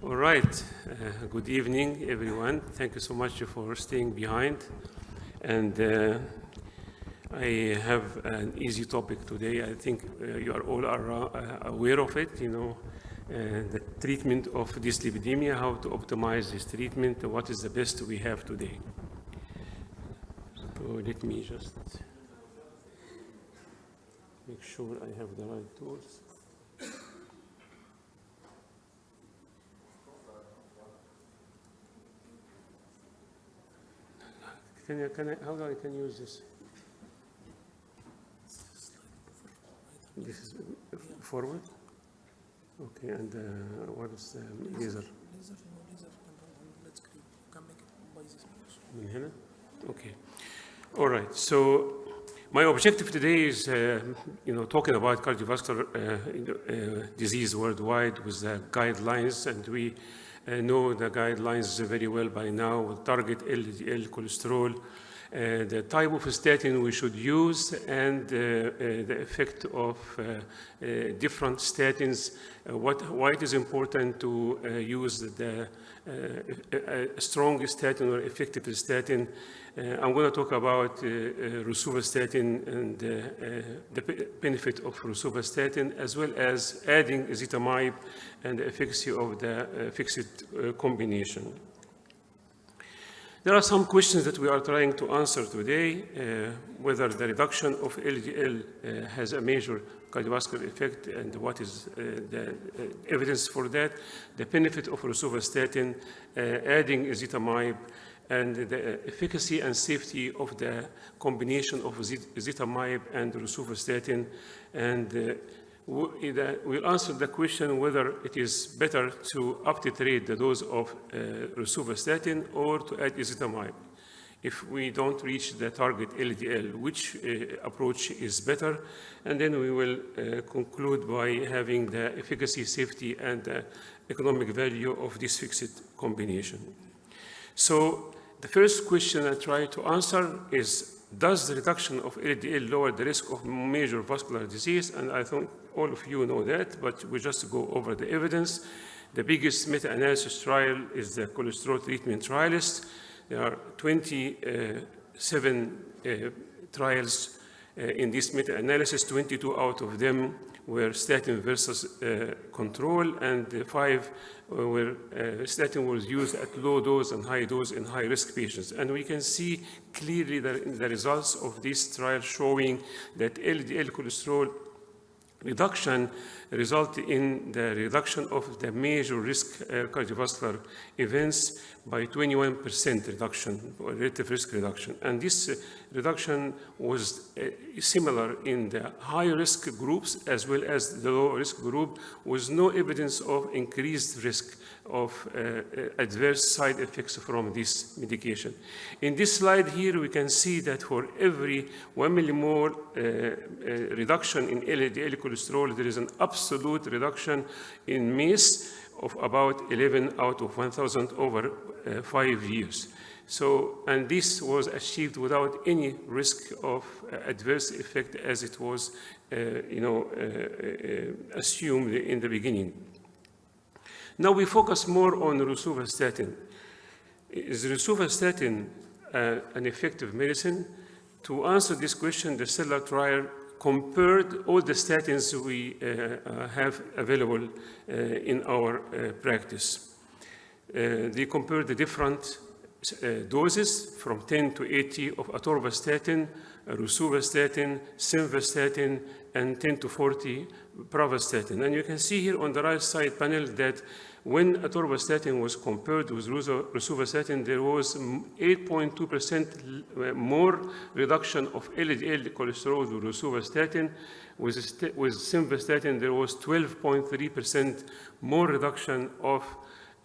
All right. Good evening, everyone. Thank you so much for staying behind. And I have an easy topic today. I think you are all aware of it, the treatment of dyslipidemia, how to optimize this treatment, what is the best we have today. So let me just make sure I have the right tools. How do I can use this? This is forward? Okay, and what is the laser? Let's can make it by this. Okay. All right. So my objective today is, talking about cardiovascular disease worldwide with the guidelines, and we know the guidelines very well by now. We'll target LDL cholesterol, the type of statin we should use, and the effect of different statins, why it is important to use the strong statin or effective statin. I'm going to talk about rosuvastatin and the benefit of rosuvastatin, as well as adding ezetimibe and the efficacy of the fixed combination. There are some questions that we are trying to answer today, whether the reduction of LDL has a major cardiovascular effect and what is the evidence for that, the benefit of rosuvastatin, adding ezetimibe, and the efficacy and safety of the combination of ezetimibe and rosuvastatin. And we'll answer the question whether it is better to uptitrate the dose of rosuvastatin or to add ezetimibe. If we don't reach the target LDL, which approach is better? And then we will conclude by having the efficacy, safety, and the economic value of this fixed combination. So the first question I try to answer is, does the reduction of LDL lower the risk of major vascular disease? And I think all of you know that, but we just go over the evidence. The biggest meta-analysis trial is the cholesterol treatment trialist. There are 27 trials in this meta-analysis. 22 out of them were statin versus control, and 5 where statin was used at low dose and high dose in high-risk patients. And we can see clearly the results of this trial showing that LDL cholesterol reduction result in the reduction of the major risk cardiovascular events by 21% reduction, or relative risk reduction. And this reduction was similar in the high-risk groups as well as the low-risk group, with no evidence of increased risk of adverse side effects from this medication. In this slide here, we can see that for every 1 millimole reduction in LDL cholesterol, there is an absolute reduction in MACE of about 11 out of 1,000 over 5 years. So, and this was achieved without any risk of adverse effect as it was, assumed in the beginning. Now we focus more on rosuvastatin. Is rosuvastatin an effective medicine? To answer this question, the STELLAR trial compared all the statins we have available in our practice. They compared the different doses from 10 to 80 of atorvastatin, rosuvastatin, simvastatin, and 10 to 40 pravastatin. And you can see here on the right side panel that when atorvastatin was compared with rosuvastatin, there was 8.2% more reduction of LDL cholesterol with rosuvastatin. With simvastatin, there was 12.3% more reduction of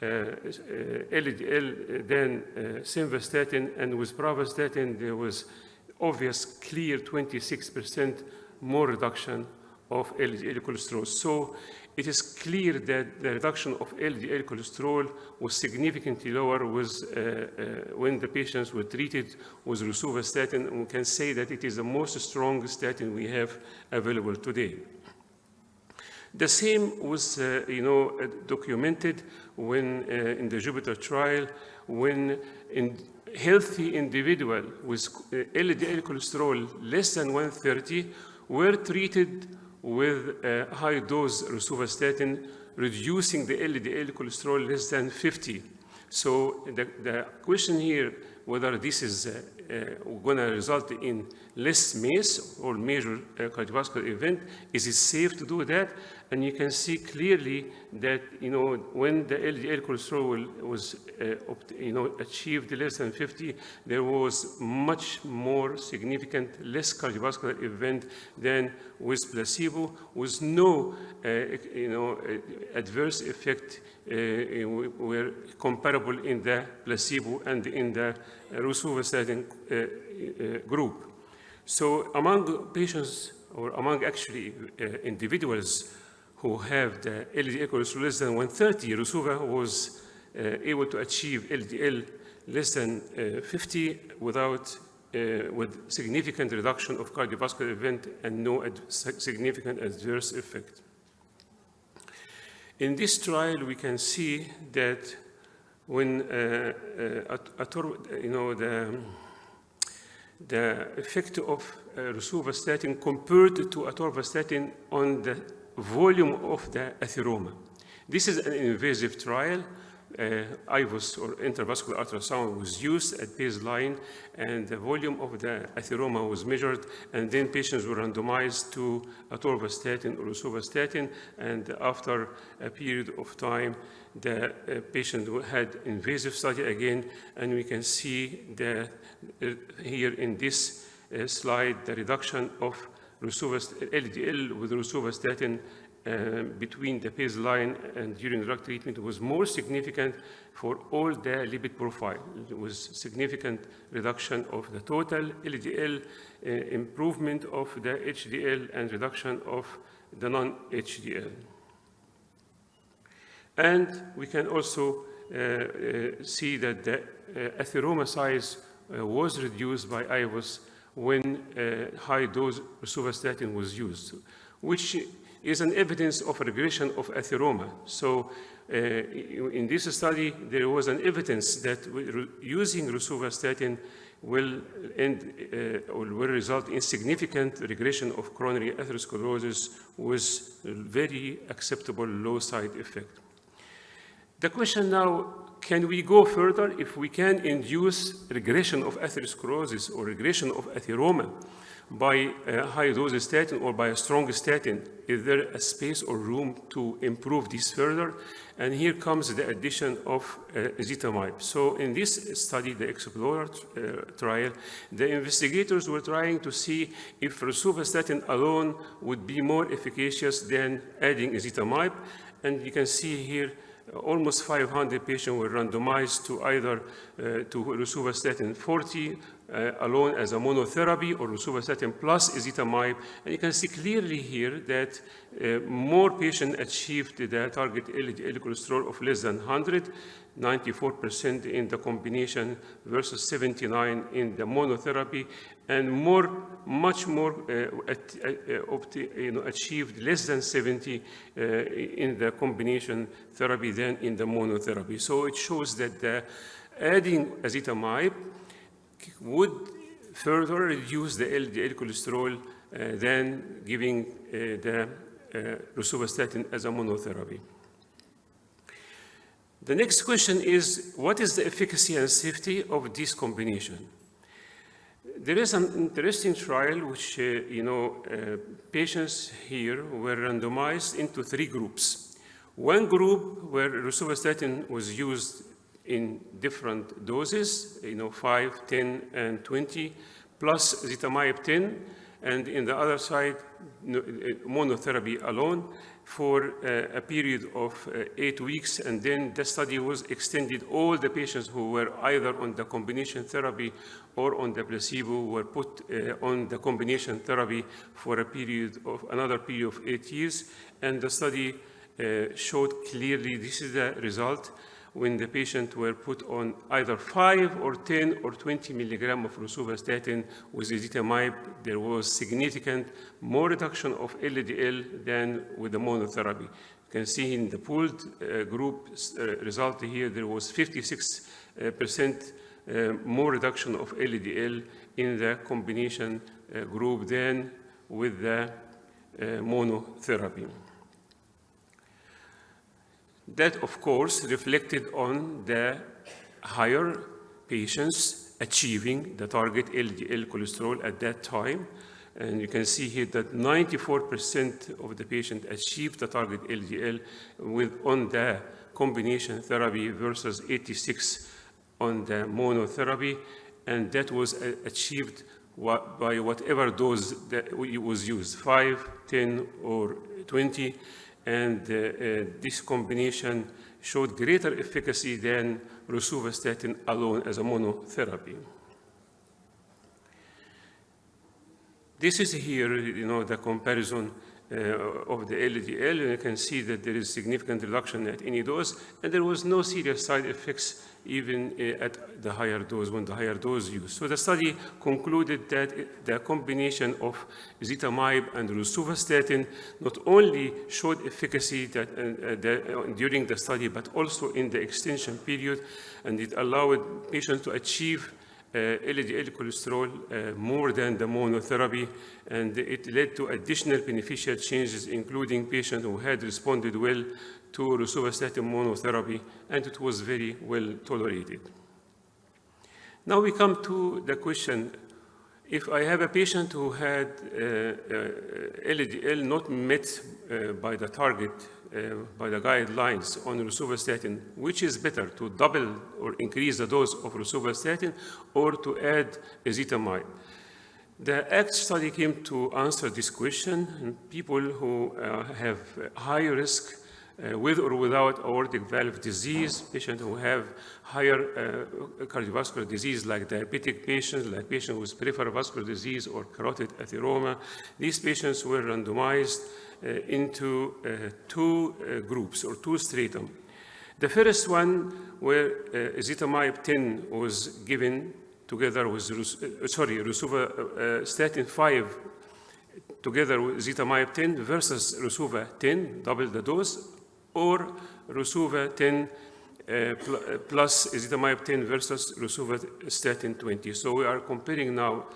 LDL than simvastatin, and with pravastatin, there was obvious, clear 26% more reduction of LDL cholesterol. So it is clear that the reduction of LDL cholesterol was significantly lower when the patients were treated with rosuvastatin, and we can say that it is the most strong statin we have available today. The same was, documented when in the Jupiter trial, when in healthy individual with LDL cholesterol less than 130 were treated with high-dose rosuvastatin, reducing the LDL cholesterol less than 50. So the question here, whether this is going to result in less MACE or major cardiovascular event, is it safe to do that? And you can see clearly that, when the LDL cholesterol was, achieved less than 50, there was much more significant, less cardiovascular event than with placebo, with no, adverse effect were comparable in the placebo and in the rosuvastatin group. So among patients, or among actually individuals who have the LDL cholesterol less than 130, rosuva was able to achieve LDL less than 50 with significant reduction of cardiovascular event and no significant adverse effect. In this trial, we can see that when the effect of rosuvastatin compared to atorvastatin on the volume of the atheroma. This is an invasive trial. IVUS, or intravascular ultrasound, was used at baseline, and the volume of the atheroma was measured, and then patients were randomized to atorvastatin or rosuvastatin, and after a period of time, the patient had invasive study again, and we can see here in this slide the reduction of LDL with rosuvastatin between the baseline and during drug treatment was more significant for all the lipid profile. It was significant reduction of the total LDL, improvement of the HDL, and reduction of the non-HDL. And we can also see that the atheroma size was reduced by IVUS when high-dose rosuvastatin was used, which is an evidence of regression of atheroma. So in this study, there was an evidence that using rosuvastatin will result in significant regression of coronary atherosclerosis with very acceptable low side effect. The question now, can we go further? If we can induce regression of atherosclerosis or regression of atheroma by a high-dose statin or by a strong statin, is there a space or room to improve this further? And here comes the addition of ezetimibe. So in this study, the Explorer trial, the investigators were trying to see if rosuvastatin alone would be more efficacious than adding ezetimibe. And you can see here, almost 500 patients were randomized to either to rosuvastatin 40 alone as a monotherapy, or rosuvastatin plus ezetimibe. And you can see clearly here that more patients achieved the target LDL cholesterol of less than 100, 94% in the combination versus 79 in the monotherapy, and much more achieved less than 70 in the combination therapy than in the monotherapy. So it shows that adding ezetimibe would further reduce the LDL cholesterol than giving the rosuvastatin as a monotherapy. The next question is, what is the efficacy and safety of this combination? There is an interesting trial which, patients here were randomized into 3 groups. One group where rosuvastatin was used in different doses, 5, 10, and 20, plus ezetimibe 10, and in the other side, monotherapy alone for a period of 8 weeks, and then the study was extended. All the patients who were either on the combination therapy or on the placebo were put on the combination therapy for another period of 8 years, and the study showed clearly this is the result. when the patient were put on either 5 or 10 or 20 milligram of rosuvastatin with ezetimibe, there was significant more reduction of LDL than with the monotherapy. You can see in the pooled group result here, there was 56% more reduction of LDL in the combination group than with the monotherapy. That, of course, reflected on the higher patients achieving the target LDL cholesterol at that time. And you can see here that 94% of the patients achieved the target LDL on the combination therapy versus 86% on the monotherapy. And that was achieved by whatever dose that was used, 5, 10, or 20. And this combination showed greater efficacy than rosuvastatin alone as a monotherapy. This is here, the comparison of the LDL, and you can see that there is significant reduction at any dose, and there was no serious side effects even at the higher dose, when the higher dose used. So the study concluded that the combination of ezetimibe and rosuvastatin not only showed efficacy during the study, but also in the extension period, and it allowed patients to achieve LDL cholesterol more than the monotherapy, and it led to additional beneficial changes, including patients who had responded well to rosuvastatin monotherapy, and it was very well tolerated. Now we come to the question, if I have a patient who had LDL not met by the target, by the guidelines on rosuvastatin, which is better, to double or increase the dose of rosuvastatin or to add ezetimibe? The ACT study came to answer this question, and people who have high risk with or without aortic valve disease, patients who have higher cardiovascular disease like diabetic patients, like patients with peripheral vascular disease or carotid atheroma, these patients were randomized into two groups or two stratum. The first one where ezetimibe 10 was given together with, rosuvastatin 5 together with ezetimibe 10 versus rosuva 10, double the dose, or rosuva 10 plus ezetimibe 10 versus rosuvastatin 20. So we are comparing now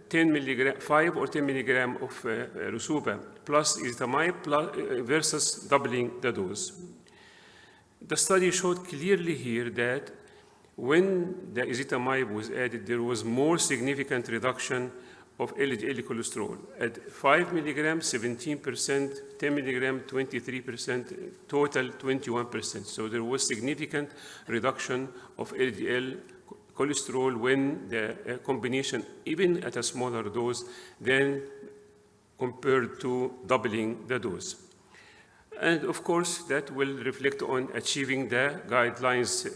10 milligram, 5 or 10 milligram of rosuva plus ezetimibe versus doubling the dose. The study showed clearly here that when the ezetimibe was added, there was more significant reduction of LDL cholesterol. At 5 milligrams, 17%, 10 milligrams, 23%, total 21%. So there was significant reduction of LDL cholesterol when the combination, even at a smaller dose, then compared to doubling the dose. And of course, that will reflect on achieving the guidelines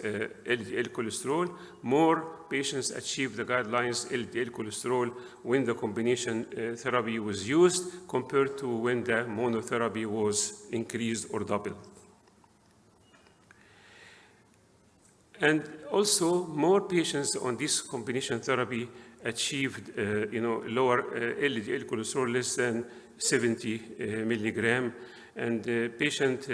LDL cholesterol. More patients achieve the guidelines LDL cholesterol when the combination therapy was used compared to when the monotherapy was increased or doubled. And also, more patients on this combination therapy achieved lower LDL cholesterol less than 70 milligram. And the patient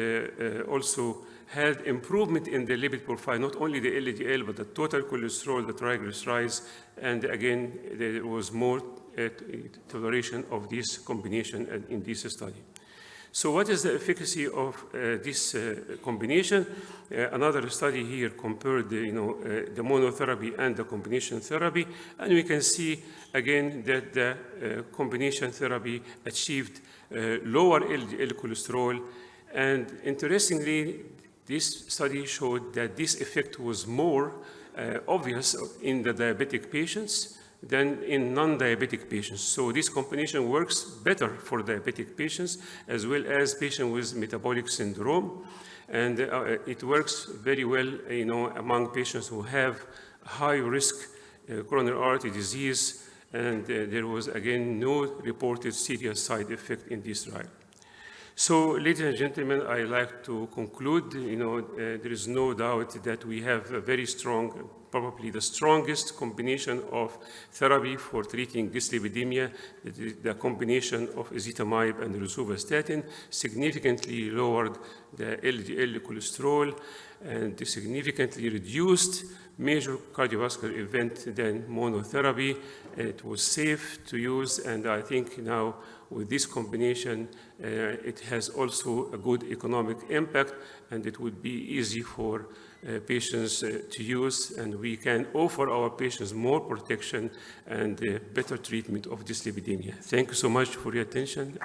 also had improvement in the lipid profile, not only the LDL, but the total cholesterol, the triglycerides, and again, there was more toleration of this combination in this study. So what is the efficacy of this combination? Another study here compared the monotherapy and the combination therapy, and we can see again that the combination therapy achieved lower LDL cholesterol, and interestingly, this study showed that this effect was more obvious in the diabetic patients than in non-diabetic patients. So this combination works better for diabetic patients as well as patients with metabolic syndrome, and it works very well, among patients who have high-risk coronary artery disease, and there was again no reported serious side effect in this trial. So, ladies and gentlemen, I'd like to conclude. There is no doubt that we have a very strong, probably the strongest combination of therapy for treating dyslipidemia. The combination of ezetimibe and rosuvastatin significantly lowered the LDL cholesterol and significantly reduced major cardiovascular event than monotherapy. It was safe to use, and I think now with this combination, it has also a good economic impact, and it would be easy for patients to use, and we can offer our patients more protection and better treatment of dyslipidemia. Thank you so much for your attention.